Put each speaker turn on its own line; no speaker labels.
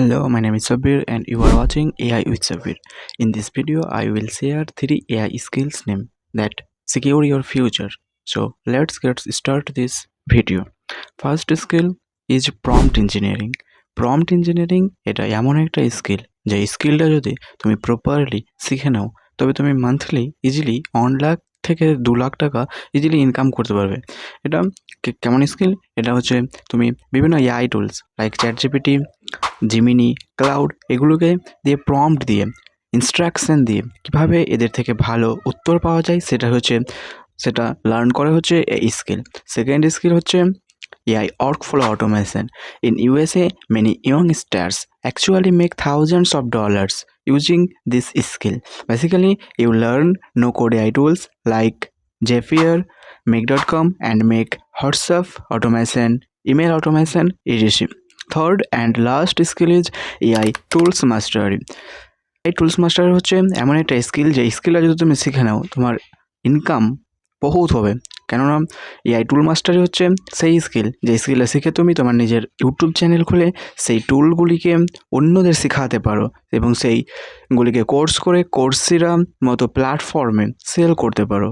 Hello, my name is Sabir and you are watching AI with Sabir. In this video, I will share 3 AI skills name that secure your future. So let's get start this video. First skill is prompt engineering. Prompt engineering এটা এমন একটা skill যে স্কিলটা যদি তুমি properly শিখে নাও তবে তুমি মান্থলি ইজিলি 1 লাখ থেকে 2 লাখ টাকা ইজিলি ইনকাম করতে পারবে। এটা কেমন স্কিল? এটা হচ্ছে তুমি বিভিন্ন AI tools like ChatGPT, Gemini, cloud এগুলোকে দিয়ে প্রম্পট দিয়ে ইনস্ট্রাকশন দিয়ে কীভাবে এদের থেকে ভালো উত্তর পাওয়া যায় সেটা লার্ন করা হচ্ছে এই স্কিল। সেকেন্ড স্কিল হচ্ছে AI workflow automation. In USA, many youngsters actually make thousands of dollars using this skill. Basically, you learn no-code AI tools like Zapier, Make.com and make WhatsApp automation, email automation easy. Third and last skill is AI tools mastery. AI tools mastery হচ্ছে এমন একটা skill যে স্কিলটা যদি তুমি শিখে নাও তোমার income বহুত হবে। কেননা এআই টুল মাস্টারই হচ্ছে সেই স্কিল যে স্কিলটা শিখে তুমি তোমার নিজের ইউটিউব চ্যানেল খুলে সেই টুলগুলিকে অন্যদের শেখাতে পারো এবং সেইগুলিকে কোর্স করে কোর্সেরা মতো প্ল্যাটফর্মে সেল করতে পারো।